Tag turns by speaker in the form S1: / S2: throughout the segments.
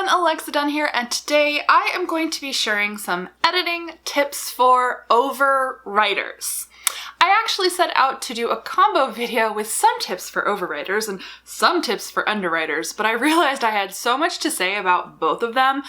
S1: Alexa Donne here, and today I am going to be sharing some editing tips for overwriters. I actually set out to do a combo video with some tips for overwriters and some tips for underwriters, but I realized I had so much to say about both of them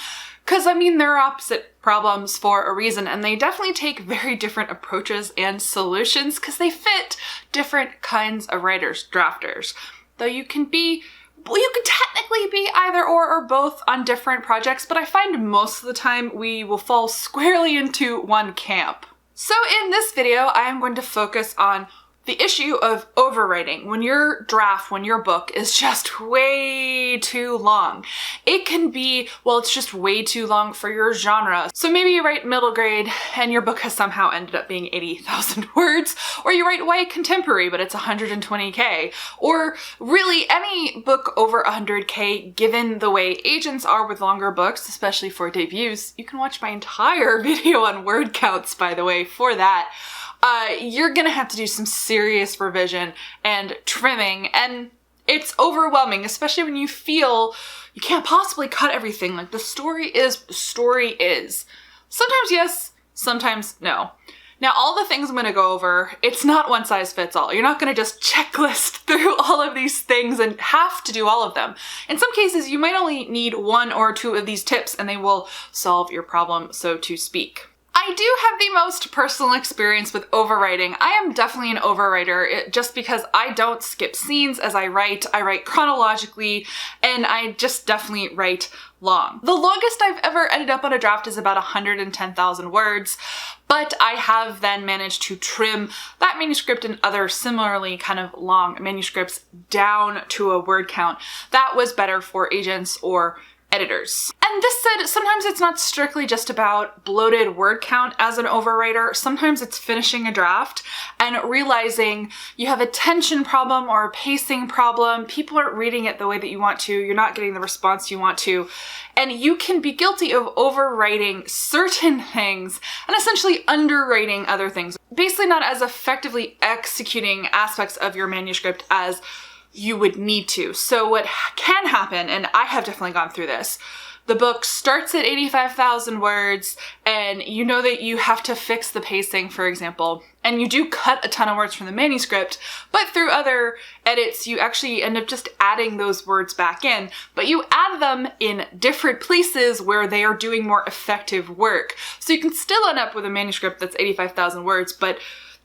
S1: because, they're opposite problems for a reason, and they definitely take very different approaches and solutions because they fit different kinds of writers, drafters. Though you can technically be either or both on different projects, but I find most of the time we will fall squarely into one camp. So in this video, I am going to focus on the issue of overwriting. When your book is just way too long. It can be, it's just way too long for your genre. So maybe you write middle grade and your book has somehow ended up being 80,000 words, or you write YA contemporary, but it's 120K, or really any book over 100K, given the way agents are with longer books, especially for debuts. You can watch my entire video on word counts, by the way, for that. You're gonna have to do some serious revision and trimming, and it's overwhelming, especially when you feel you can't possibly cut everything. Like, the story is. Sometimes yes, sometimes no. Now, all the things I'm gonna go over, it's not one size fits all. You're not gonna just checklist through all of these things and have to do all of them. In some cases, you might only need one or two of these tips and they will solve your problem, so to speak. I do have the most personal experience with overwriting. I am definitely an overwriter just because I don't skip scenes as I write chronologically, and I just definitely write long. The longest I've ever ended up on a draft is about 110,000 words, but I have then managed to trim that manuscript and other similarly kind of long manuscripts down to a word count that was better for agents or editors. And this said, sometimes it's not strictly just about bloated word count as an overwriter. Sometimes it's finishing a draft and realizing you have a tension problem or a pacing problem. People aren't reading it the way that you want to. You're not getting the response you want to. And you can be guilty of overwriting certain things and essentially underwriting other things. Basically not as effectively executing aspects of your manuscript as you would need to. So what can happen, and I have definitely gone through this, the book starts at 85,000 words and you know that you have to fix the pacing, for example, and you do cut a ton of words from the manuscript, but through other edits you actually end up just adding those words back in, but you add them in different places where they are doing more effective work. So you can still end up with a manuscript that's 85,000 words, but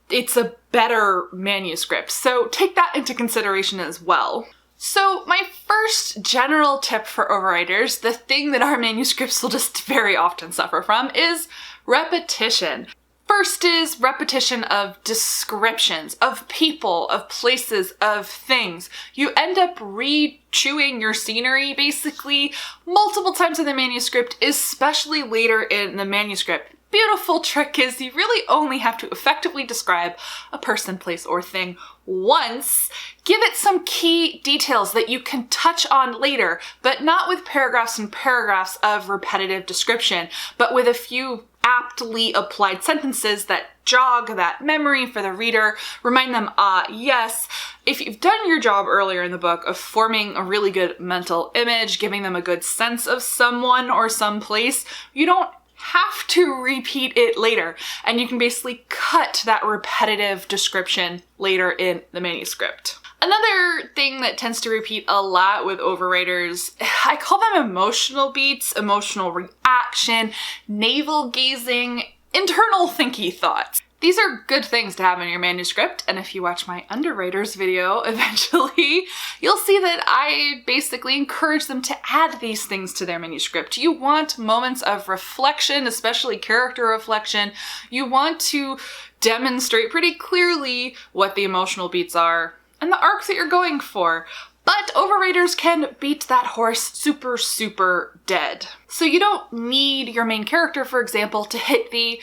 S1: it's a better manuscript. So take that into consideration as well. So my first general tip for overwriters, the thing that our manuscripts will just very often suffer from, is repetition. First is repetition of descriptions, of people, of places, of things. You end up re-chewing your scenery basically multiple times in the manuscript, especially later in the manuscript. Beautiful trick is you really only have to effectively describe a person, place, or thing once. Give it some key details that you can touch on later, but not with paragraphs and paragraphs of repetitive description, but with a few aptly applied sentences that jog that memory for the reader, remind them, yes, if you've done your job earlier in the book of forming a really good mental image, giving them a good sense of someone or some place, you don't have to repeat it later, and you can basically cut that repetitive description later in the manuscript. Another thing that tends to repeat a lot with overwriters, I call them emotional beats, emotional reaction, navel gazing, internal thinky thoughts. These are good things to have in your manuscript, and if you watch my underwriters video eventually, you'll see that I basically encourage them to add these things to their manuscript. You want moments of reflection, especially character reflection. You want to demonstrate pretty clearly what the emotional beats are and the arc that you're going for. But overwriters can beat that horse super dead. So you don't need your main character, for example, to hit the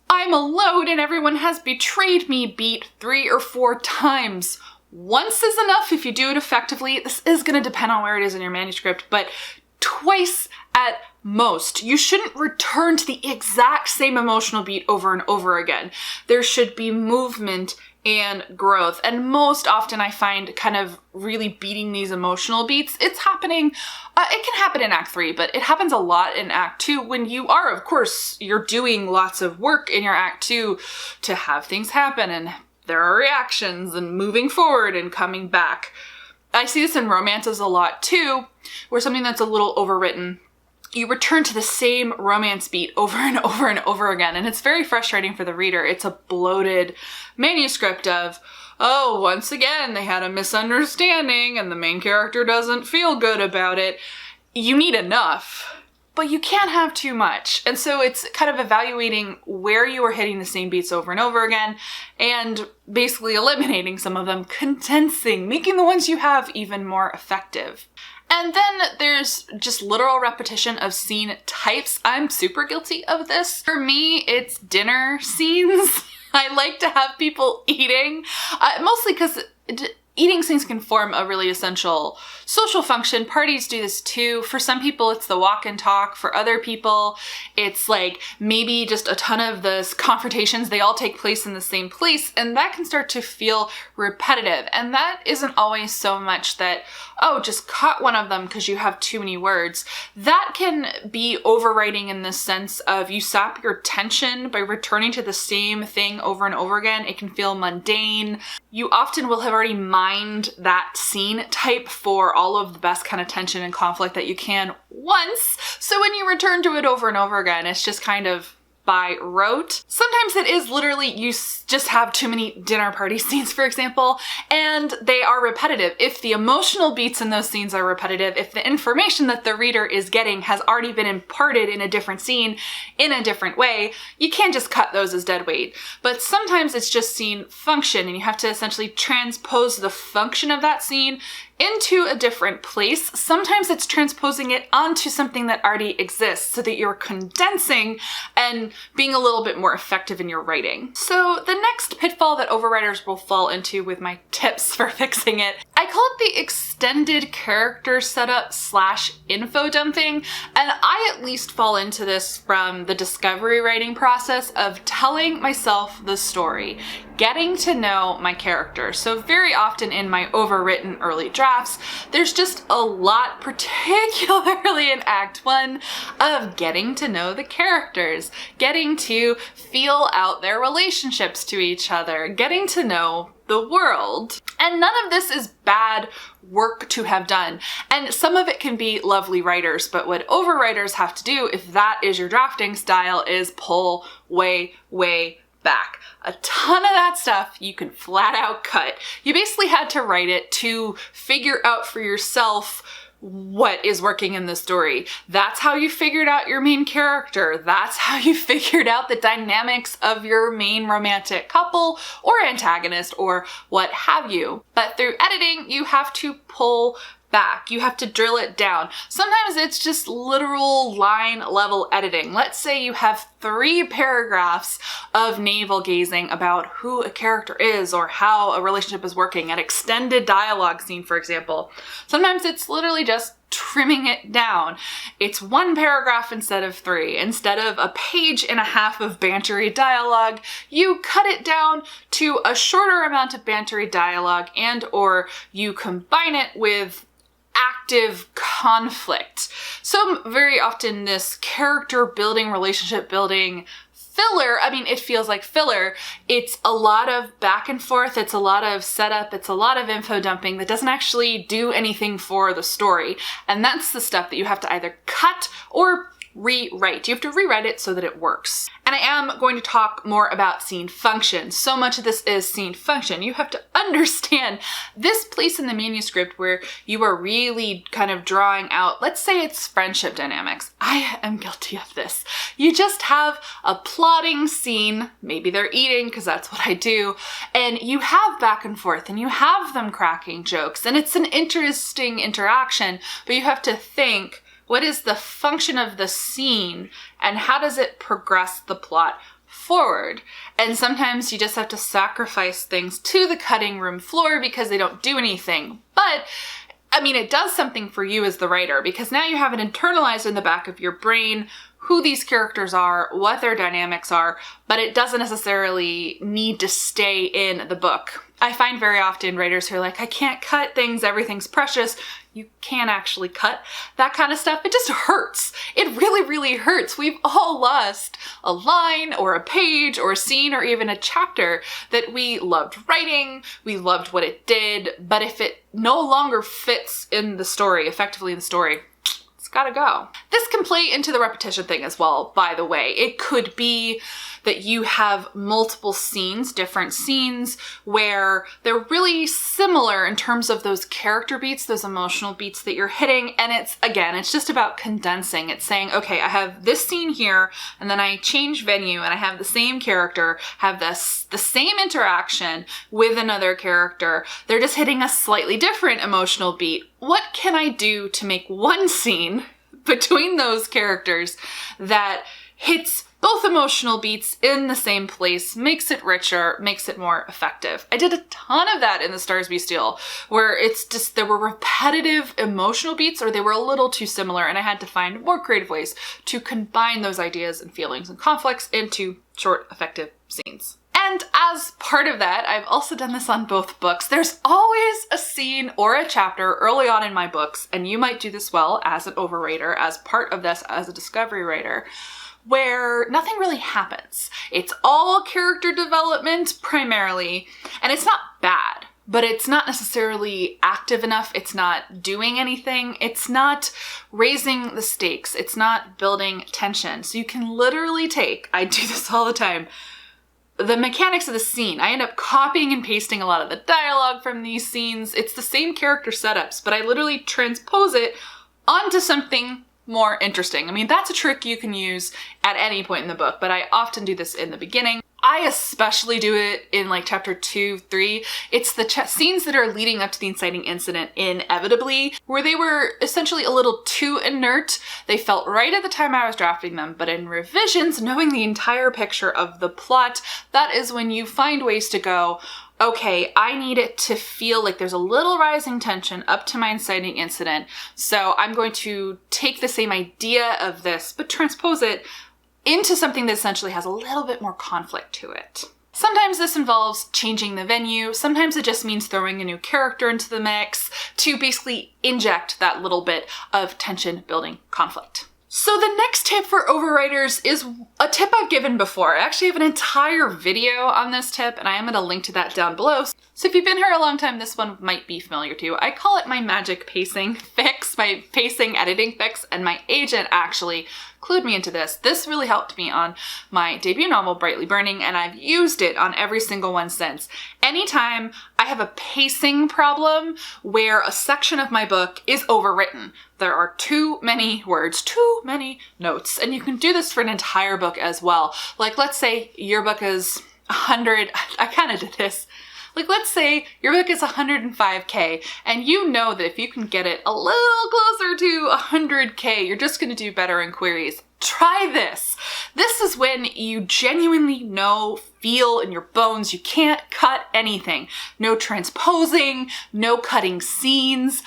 S1: "I'm alone and everyone has betrayed me" beat 3 or 4 times. Once is enough if you do it effectively. This is going to depend on where it is in your manuscript, but twice at most. You shouldn't return to the exact same emotional beat over and over again. There should be movement and growth. And most often I find kind of really beating these emotional beats, it's happening, it can happen in Act 3, but it happens a lot in Act 2 when you are, of course, you're doing lots of work in your Act 2 to have things happen, and there are reactions and moving forward and coming back. I see this in romances a lot too, where something that's a little overwritten, you return to the same romance beat over and over and over again, and it's very frustrating for the reader. It's a bloated manuscript of, oh, once again, they had a misunderstanding and the main character doesn't feel good about it. You need enough, but you can't have too much. And so it's kind of evaluating where you are hitting the same beats over and over again and basically eliminating some of them, condensing, making the ones you have even more effective. And then there's just literal repetition of scene types. I'm super guilty of this. For me, it's dinner scenes. I like to have people eating, mostly because eating scenes can form a really essential social function. Parties do this too. For some people, it's the walk and talk. For other people, it's like maybe just a ton of the confrontations, they all take place in the same place, and that can start to feel repetitive. And that isn't always so much that, oh, just cut one of them because you have too many words. That can be overwriting in the sense of you sap your tension by returning to the same thing over and over again. It can feel mundane. You often will have already mined that scene type for all of the best kind of tension and conflict that you can once. So when you return to it over and over again, it's just kind of by rote. Sometimes it is literally you just have too many dinner party scenes, for example, and they are repetitive. If the emotional beats in those scenes are repetitive, if the information that the reader is getting has already been imparted in a different scene in a different way, you can't just cut those as dead weight. But sometimes it's just scene function, and you have to essentially transpose the function of that scene into a different place. Sometimes it's transposing it onto something that already exists so that you're condensing and being a little bit more effective in your writing. So the next pitfall that overwriters will fall into with my tips for fixing it, I call it the extended character setup / info dumping. And I at least fall into this from the discovery writing process of telling myself the story, getting to know my character. So very often in my overwritten early drafts, there's just a lot, particularly in Act 1, of getting to know the characters, getting to feel out their relationships to each other, getting to know the world. And none of this is bad work to have done. And some of it can be lovely writers, but what overwriters have to do, if that is your drafting style, is pull way, way back. A ton of that stuff you can flat out cut. You basically had to write it to figure out for yourself what is working in the story. That's how you figured out your main character. That's how you figured out the dynamics of your main romantic couple or antagonist or what have you. But through editing, you have to pull back. You have to drill it down. Sometimes it's just literal line level editing. Let's say you have 3 paragraphs of navel gazing about who a character is or how a relationship is working, an extended dialogue scene, for example. Sometimes it's literally just trimming it down. It's 1 paragraph instead of 3. Instead of a page and a half of bantery dialogue, you cut it down to a shorter amount of bantery dialogue, and or you combine it with active conflict. So very often this character building, relationship building filler, I mean, it feels like filler. It's a lot of back and forth. It's a lot of setup. It's a lot of info dumping that doesn't actually do anything for the story. And that's the stuff that you have to either cut or rewrite. You have to rewrite it so that it works. And I am going to talk more about scene function. So much of this is scene function. You have to understand this place in the manuscript where you are really kind of drawing out, let's say it's friendship dynamics. I am guilty of this. You just have a plotting scene, maybe they're eating because that's what I do, and you have back and forth and you have them cracking jokes and it's an interesting interaction, but you have to think, what is the function of the scene and how does it progress the plot forward? And sometimes you just have to sacrifice things to the cutting room floor because they don't do anything. But I mean, it does something for you as the writer because now you have it internalized in the back of your brain who these characters are, what their dynamics are, but it doesn't necessarily need to stay in the book. I find very often writers who are like, I can't cut things, everything's precious. You can actually cut that kind of stuff. It just hurts. It really, really hurts. We've all lost a line or a page or a scene or even a chapter that we loved writing, we loved what it did, but if it no longer fits in the story, effectively in the story, it's gotta go. This can play into the repetition thing as well, by the way. It could be that you have multiple scenes, different scenes, where they're really similar in terms of those character beats, those emotional beats that you're hitting. And it's just about condensing. It's saying, okay, I have this scene here, and then I change venue and I have the same character, have the same interaction with another character. They're just hitting a slightly different emotional beat. What can I do to make one scene between those characters that hits both emotional beats in the same place, makes it richer, makes it more effective? I did a ton of that in The Stars Be Still, where it's just, there were repetitive emotional beats or they were a little too similar, and I had to find more creative ways to combine those ideas and feelings and conflicts into short, effective scenes. And as part of that, I've also done this on both books. There's always a scene or a chapter early on in my books, and you might do this well as an overwriter, as part of this as a discovery writer, where nothing really happens. It's all character development primarily, and it's not bad, but it's not necessarily active enough. It's not doing anything. It's not raising the stakes. It's not building tension. So you can literally take, I do this all the time, the mechanics of the scene. I end up copying and pasting a lot of the dialogue from these scenes. It's the same character setups, but I literally transpose it onto something more interesting. I mean, that's a trick you can use at any point in the book, but I often do this in the beginning. I especially do it in like chapter 2, 3. It's the scenes that are leading up to the inciting incident inevitably, where they were essentially a little too inert. They felt right at the time I was drafting them, but in revisions, knowing the entire picture of the plot, that is when you find ways to go, okay, I need it to feel like there's a little rising tension up to my inciting incident. So I'm going to take the same idea of this, but transpose it into something that essentially has a little bit more conflict to it. Sometimes this involves changing the venue. Sometimes it just means throwing a new character into the mix to basically inject that little bit of tension building conflict. So the next tip for overwriters is a tip I've given before. I actually have an entire video on this tip, and I am going to link to that down below. So if you've been here a long time, this one might be familiar to you. I call it my magic pacing fix, my pacing editing fix, and my agent actually clued me into this. This really helped me on my debut novel, Brightly Burning, and I've used it on every single one since. Anytime I have a pacing problem where a section of my book is overwritten, there are too many words, too many notes, and you can do this for an entire book as well. Like, let's say your book is 100, I kind of did this. Like, let's say your book is 105K, and you know that if you can get it a little closer to 100K, you're just going to do better in queries. Try this. This is when you genuinely know, feel in your bones, you can't cut anything. No transposing, no cutting scenes,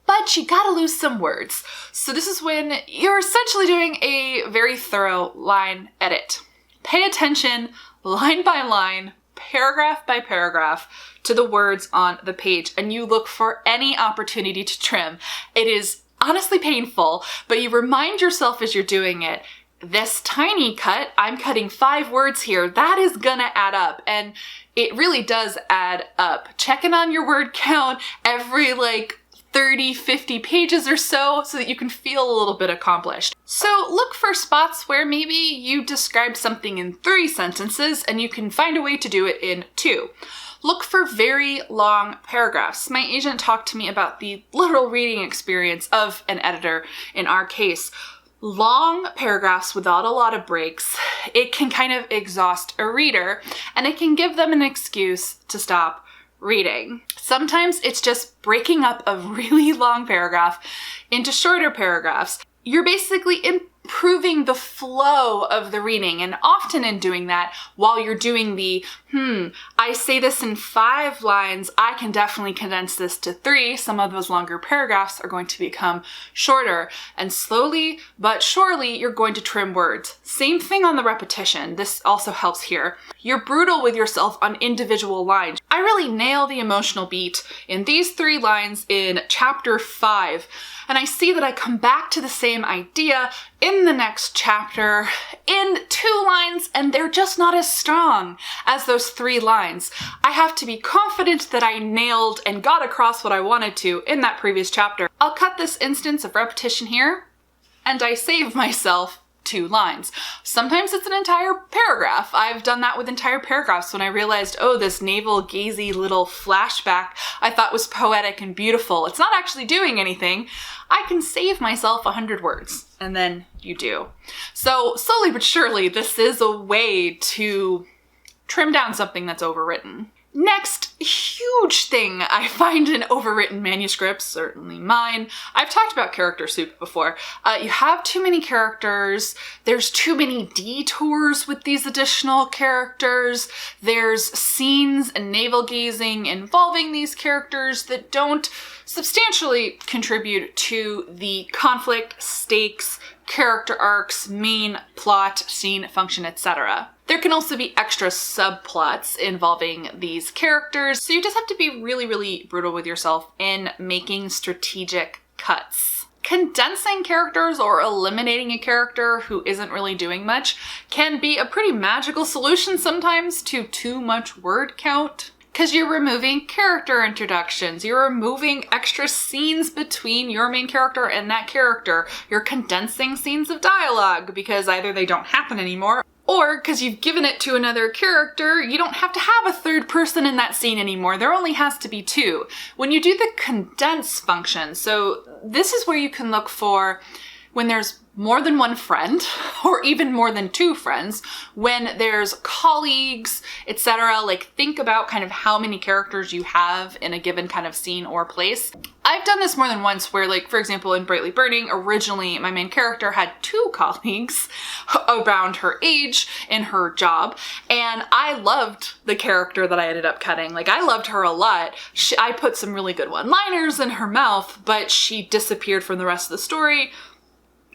S1: but you gotta lose some words. So this is when you're essentially doing a very thorough line edit. Pay attention, line by line, paragraph by paragraph, to the words on the page, and you look for any opportunity to trim. It is honestly painful, but you remind yourself as you're doing it, this tiny cut, I'm cutting 5 words here, that is gonna add up, and it really does add up. Checking on your word count every 30, 50 pages or so that you can feel a little bit accomplished. So look for spots where maybe you describe something in 3 sentences and you can find a way to do it in 2. Look for very long paragraphs. My agent talked to me about the literal reading experience of an editor in our case. Long paragraphs without a lot of breaks, it can kind of exhaust a reader and it can give them an excuse to stop reading. Sometimes it's just breaking up a really long paragraph into shorter paragraphs. You're basically, in improving the flow of the reading. And often in doing that, while you're doing the, I say this in 5 lines, I can definitely condense this to 3. Some of those longer paragraphs are going to become shorter. And slowly but surely, you're going to trim words. Same thing on the repetition. This also helps here. You're brutal with yourself on individual lines. I really nail the emotional beat in these 3 lines in chapter 5. And I see that I come back to the same idea in the next chapter in 2 lines, and they're just not as strong as those 3 lines. I have to be confident that I nailed and got across what I wanted to in that previous chapter. I'll cut this instance of repetition here, and I save myself 2 lines. Sometimes it's an entire paragraph. I've done that with entire paragraphs when I realized, oh, this navel-gazy little flashback I thought was poetic and beautiful. It's not actually doing anything. I can save myself 100 words, and then you do. So slowly but surely, this is a way to trim down something that's overwritten. Next huge thing I find in overwritten manuscripts, certainly mine, I've talked about character soup before. You have too many characters, there's too many detours with these additional characters, there's scenes and navel-gazing involving these characters that don't substantially contribute to the conflict, stakes, character arcs, main plot, scene, function, etc. There can also be extra subplots involving these characters, so you just have to be really, really brutal with yourself in making strategic cuts. Condensing characters or eliminating a character who isn't really doing much can be a pretty magical solution sometimes to too much word count. Because you're removing character introductions, you're removing extra scenes between your main character and that character, you're condensing scenes of dialogue because either they don't happen anymore, or because you've given it to another character, you don't have to have a 3rd person in that scene anymore. There only has to be 2. When you do the condense function, so this is where you can look for when there's more than 1 friend, or even more than 2 friends, when there's colleagues, etc. Like, think about kind of how many characters you have in a given kind of scene or place. I've done this more than once where, like, for example, in Brightly Burning, originally my main character had 2 colleagues around her age in her job, and I loved the character that I ended up cutting. Like, I loved her a lot. I put some really good one-liners in her mouth, but she disappeared from the rest of the story.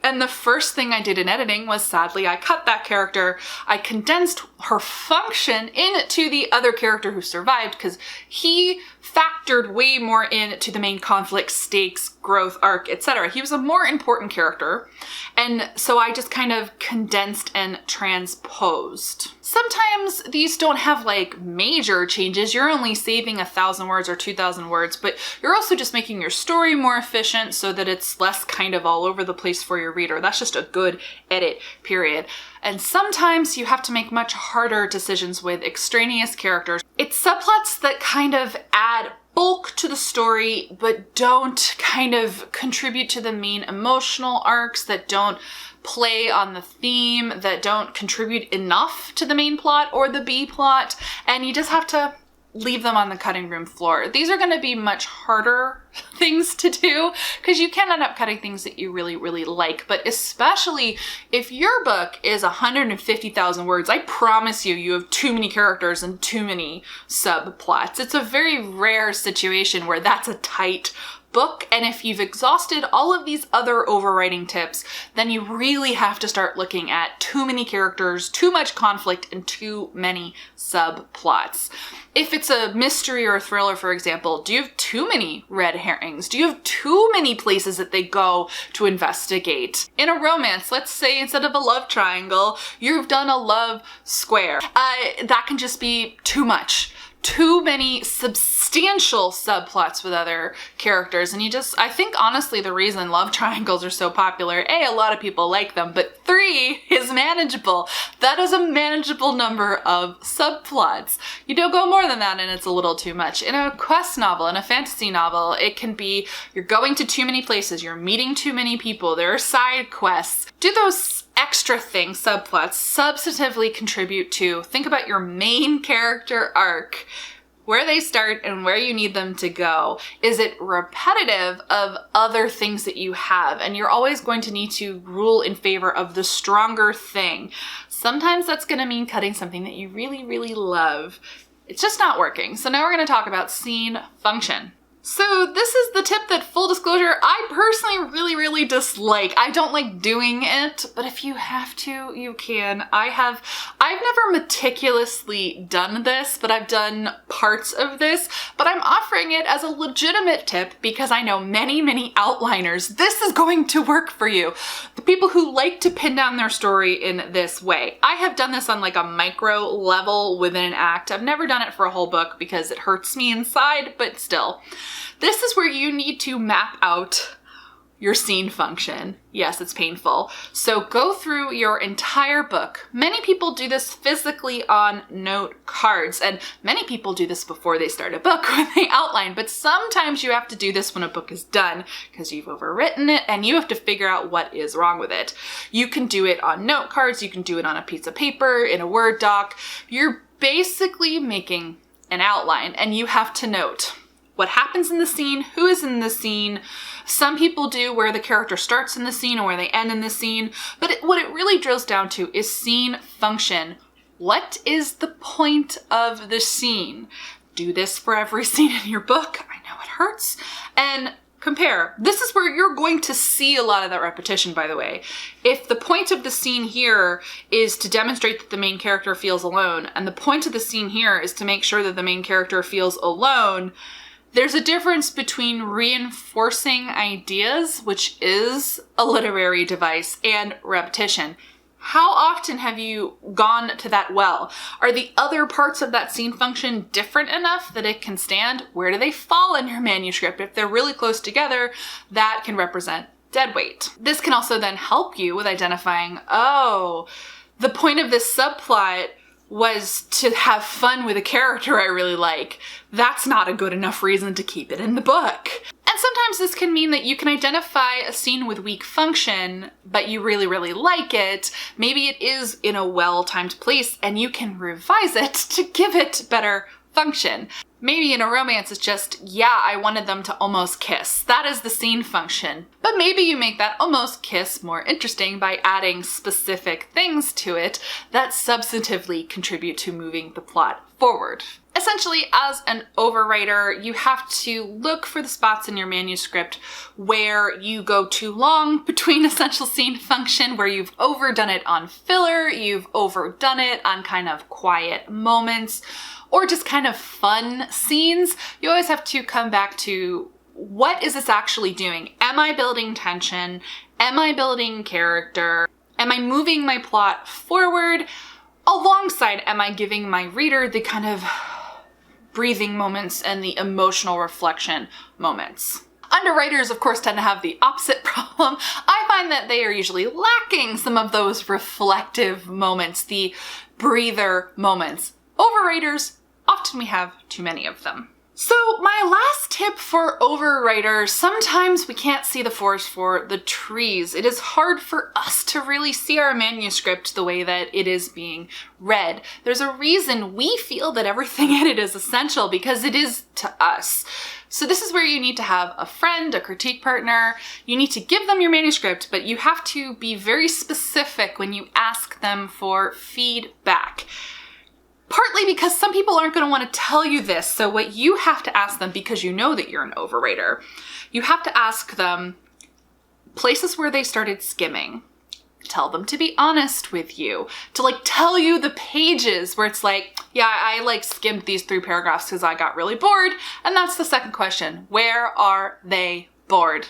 S1: And the first thing I did in editing was, sadly, I cut that character. I condensed her function into the other character who survived because he factored way more into the main conflict, stakes, growth, arc, etc. He was a more important character. And so I just kind of condensed and transposed. Sometimes these don't have like major changes. You're only saving 1,000 words or 2,000 words, but you're also just making your story more efficient so that it's less kind of all over the place for your reader. That's just a good edit, period. And sometimes you have to make much harder decisions with extraneous characters. It's subplots that kind of add bulk to the story, but don't kind of contribute to the main emotional arcs, that don't play on the theme, that don't contribute enough to the main plot or the B plot, and you just have to leave them on the cutting room floor. These are going to be much harder things to do because you can end up cutting things that you really, really like. But especially if your book is 150,000 words, I promise you, you have too many characters and too many subplots. It's a very rare situation where that's a tight book, and if you've exhausted all of these other overwriting tips, then you really have to start looking at too many characters, too much conflict, and too many subplots. If it's a mystery or a thriller, for example, do you have too many red herrings? Do you have too many places that they go to investigate? In a romance, let's say instead of a love triangle, you've done a love square. That can just be too much. Too many substantial subplots with other characters. And I think honestly the reason love triangles are so popular, A, a lot of people like them, but 3 is manageable. That is a manageable number of subplots. You don't go more than that and it's a little too much. In a quest novel, in a fantasy novel, it can be you're going to too many places, you're meeting too many people, there are side quests. Do those extra things, subplots, substantively contribute to, think about your main character arc. where they start and where you need them to go. Is it repetitive of other things that you have? And you're always going to need to rule in favor of the stronger thing. Sometimes that's going to mean cutting something that you really, really love. It's just not working. So now we're going to talk about scene function. So this is the tip that, full disclosure, I personally really, really dislike. I don't like doing it, but if you have to, you can. I've never meticulously done this, but I've done parts of this, but I'm offering it as a legitimate tip because I know many, many outliners. This is going to work for you. The people who like to pin down their story in this way. I have done this on like a micro level within an act. I've never done it for a whole book because it hurts me inside, but still. This is where you need to map out your scene function. Yes, it's painful. So go through your entire book. Many people do this physically on note cards, and many people do this before they start a book when they outline, but sometimes you have to do this when a book is done because you've overwritten it and you have to figure out what is wrong with it. You can do it on note cards, you can do it on a piece of paper, in a Word doc. You're basically making an outline and you have to note what happens in the scene, who is in the scene. Some people do where the character starts in the scene or where they end in the scene, but what it really drills down to is scene function. What is the point of the scene? Do this for every scene in your book. I know it hurts. And compare. This is where you're going to see a lot of that repetition, by the way. If the point of the scene here is to demonstrate that the main character feels alone, and the point of the scene here is to make sure that the main character feels alone, there's a difference between reinforcing ideas, which is a literary device, and repetition. How often have you gone to that well? Are the other parts of that scene function different enough that it can stand? Where do they fall in your manuscript? If they're really close together, that can represent dead weight. This can also then help you with identifying, oh, the point of this subplot was to have fun with a character I really like. That's not a good enough reason to keep it in the book. And sometimes this can mean that you can identify a scene with weak function, but you really, really like it. Maybe it is in a well-timed place and you can revise it to give it better function. Maybe in a romance it's just, yeah, I wanted them to almost kiss. That is the scene function. But maybe you make that almost kiss more interesting by adding specific things to it that substantively contribute to moving the plot forward. Essentially, as an overwriter, you have to look for the spots in your manuscript where you go too long between essential scene function, where you've overdone it on filler, you've overdone it on kind of quiet moments, or just kind of fun scenes. You always have to come back to, what is this actually doing? Am I building tension? Am I building character? Am I moving my plot forward? Alongside, am I giving my reader the kind of breathing moments and the emotional reflection moments? Underwriters, of course, tend to have the opposite problem. I find that they are usually lacking some of those reflective moments, the breather moments. Overwriters, often we have too many of them. So my last tip for overwriters, sometimes we can't see the forest for the trees. It is hard for us to really see our manuscript the way that it is being read. There's a reason we feel that everything in it is essential, because it is to us. So this is where you need to have a friend, a critique partner. You need to give them your manuscript, but you have to be very specific when you ask them for feedback. Partly because some people aren't going to want to tell you this. So what you have to ask them, because you know that you're an overwriter, you have to ask them places where they started skimming. Tell them to be honest with you, to like tell you the pages where it's like, yeah, I like skimmed these 3 paragraphs because I got really bored. And that's the second question. Where are they bored?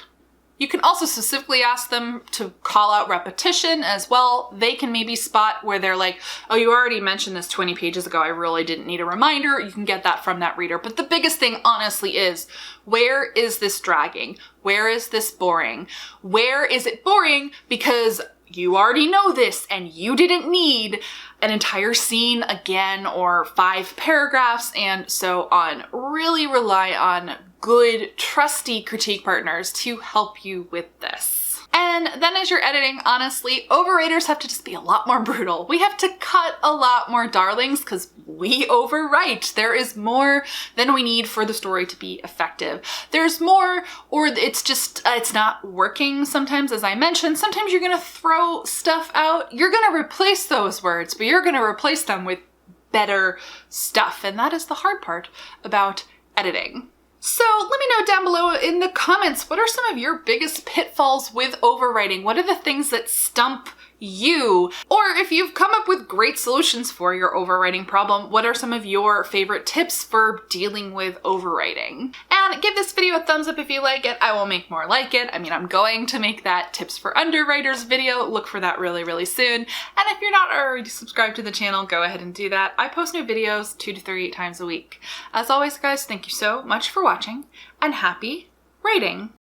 S1: You can also specifically ask them to call out repetition as well. They can maybe spot where they're like, oh, you already mentioned this 20 pages ago. I really didn't need a reminder. You can get that from that reader. But the biggest thing, honestly, is where is this dragging? Where is this boring? Where is it boring because you already know this and you didn't need an entire scene again or 5 paragraphs and so on. Really rely on good, trusty critique partners to help you with this. And then as you're editing, honestly, overwriters have to just be a lot more brutal. We have to cut a lot more darlings because we overwrite. There is more than we need for the story to be effective. There's more, or it's just, it's not working sometimes, as I mentioned. Sometimes you're gonna throw stuff out. You're gonna replace those words, but you're gonna replace them with better stuff. And that is the hard part about editing. So let me know down below in the comments, what are some of your biggest pitfalls with overwriting? What are the things that stump you? Or if you've come up with great solutions for your overwriting problem, what are some of your favorite tips for dealing with overwriting? And give this video a thumbs up if you like it. I will make more like it. I mean, I'm going to make that tips for underwriters video. Look for that really, really soon. And if you're not already subscribed to the channel, go ahead and do that. I post new videos 2 to 3 times a week. As always, guys, thank you so much for watching and happy writing.